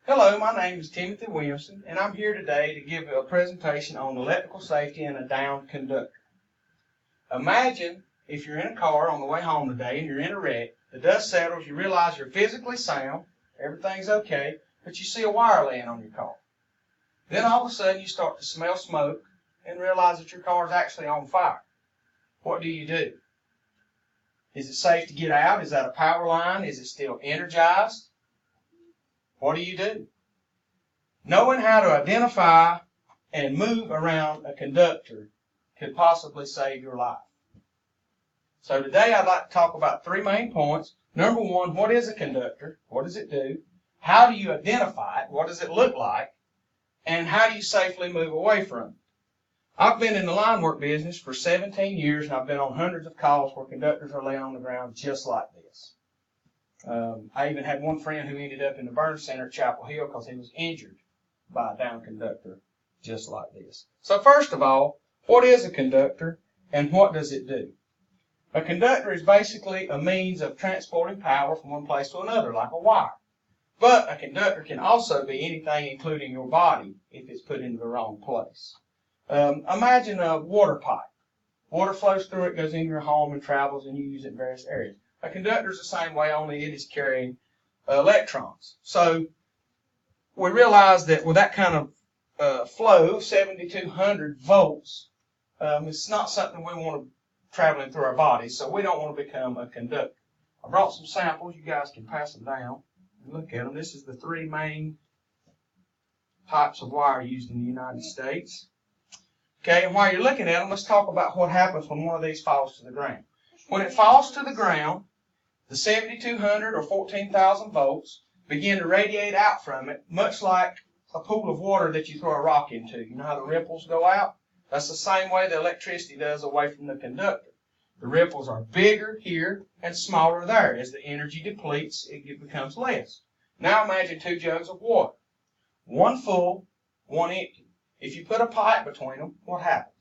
Hello, my name is Timothy Williamson, and I'm here today to give a presentation on electrical safety in a downed conductor. Imagine if you're in a car on the way home today and you're in a wreck, the dust settles, you realize you're physically sound, everything's okay, but you see a wire laying on your car. Then all of a sudden you start to smell smoke and realize that your car is actually on fire. What do you do? Is it safe to get out? Is that a power line? Is it still energized? What do you do? Knowing how to identify and move around a conductor could possibly save your life. So today I'd like to talk about three main points. Number one, what is a conductor? What does it do? How do you identify it? What does it look like? And how do you safely move away from it? I've been in the line work business for 17 years, and I've been on hundreds of calls where conductors are laying on the ground just like this. I even had one friend who ended up in the burn center at Chapel Hill because he was injured by a down conductor just like this. So first of all, what is a conductor and what does it do? A conductor is basically a means of transporting power from one place to another, like a wire. But a conductor can also be anything, including your body, if it's put into the wrong place. Imagine a water pipe. Water flows through it, goes into your home and travels, and you use it in various areas. A conductor is the same way, only it is carrying electrons. So we realize that with that kind of flow, 7,200 volts, it's not something we want to traveling through our bodies, so we don't want to become a conductor. I brought some samples. You guys can pass them down and look at them. This is the three main types of wire used in the United States. Okay, and while you're looking at them, let's talk about what happens when one of these falls to the ground. When it falls to the ground, the 7,200 or 14,000 volts begin to radiate out from it, much like a pool of water that you throw a rock into. You know how the ripples go out? That's the same way the electricity does away from the conductor. The ripples are bigger here and smaller there. As the energy depletes, it becomes less. Now imagine two jugs of water. One full, one empty. If you put a pipe between them, what happens?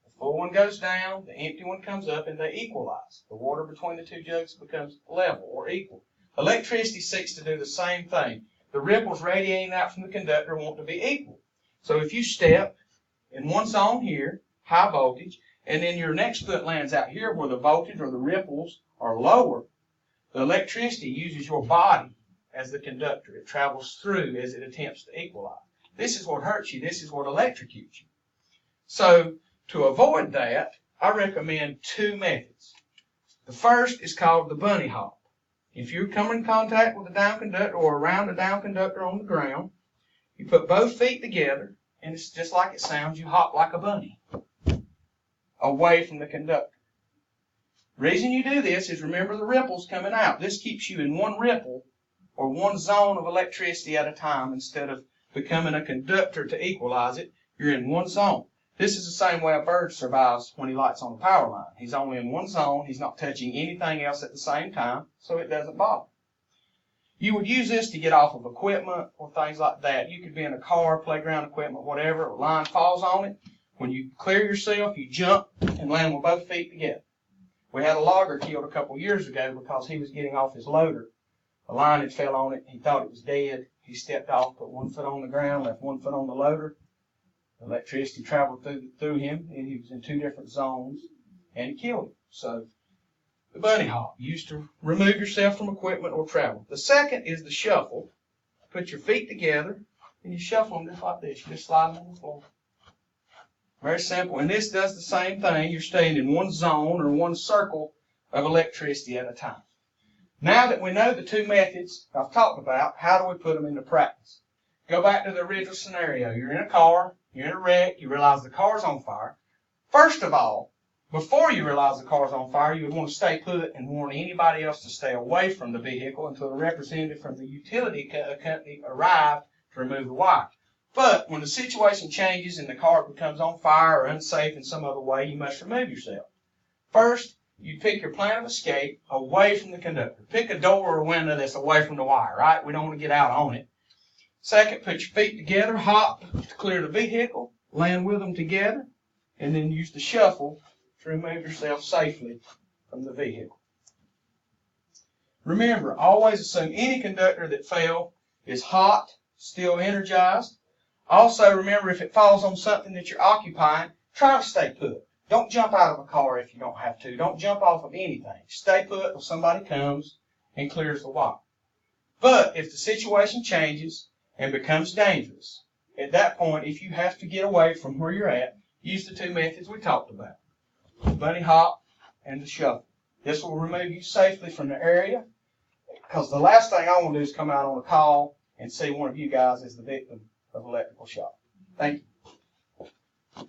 The full one goes down, the empty one comes up, and they equalize. The water between the two jugs becomes level or equal. Electricity seeks to do the same thing. The ripples radiating out from the conductor want to be equal. So if you step in one zone here, high voltage, and then your next foot lands out here where the voltage or the ripples are lower, the electricity uses your body as the conductor. It travels through as it attempts to equalize. This is what hurts you. This is what electrocutes you. So to avoid that, I recommend two methods. The first is called the bunny hop. If you come in contact with a down conductor or around a down conductor on the ground, you put both feet together, and it's just like it sounds. You hop like a bunny away from the conductor. The reason you do this is remember the ripples coming out. This keeps you in one ripple or one zone of electricity at a time instead of becoming a conductor to equalize it. You're in one zone. This is the same way a bird survives when he lights on a power line. He's only in one zone. He's not touching anything else at the same time, so it doesn't bother. You would use this to get off of equipment or things like that. You could be in a car, playground equipment, whatever. A line falls on it. When you clear yourself, you jump and land with both feet together. We had a logger killed a couple years ago because he was getting off his loader. A line had fell on it. He thought it was dead. He stepped off, put one foot on the ground, left one foot on the loader. Electricity traveled through him, and he was in two different zones, and it killed him. So the bunny hop, used to remove yourself from equipment or travel. The second is the shuffle. Put your feet together, and you shuffle them just like this. You just slide them on the floor. Very simple. And this does the same thing. You're staying in one zone or one circle of electricity at a time. Now that we know the two methods I've talked about, how do we put them into practice? Go back to the original scenario. You're in a car. You're in a wreck. You realize the car's on fire. First of all, before you realize the car's on fire, you would want to stay put and warn anybody else to stay away from the vehicle until a representative from the utility company arrived to remove the wire. But when the situation changes and the car becomes on fire or unsafe in some other way, you must remove yourself. First, you pick your plan of escape away from the conductor. Pick a door or a window that's away from the wire, right? We don't want to get out on it. Second, put your feet together, hop to clear the vehicle, land with them together, and then use the shuffle to remove yourself safely from the vehicle. Remember, always assume any conductor that fell is hot, still energized. Also, remember, if it falls on something that you're occupying, try to stay put. Don't jump out of a car if you don't have to. Don't jump off of anything. Stay put till somebody comes and clears the way. But if the situation changes and becomes dangerous, at that point, if you have to get away from where you're at, use the two methods we talked about, the bunny hop and the shuffle. This will remove you safely from the area, because the last thing I want to do is come out on a call and see one of you guys as the victim of electrical shock. Thank you.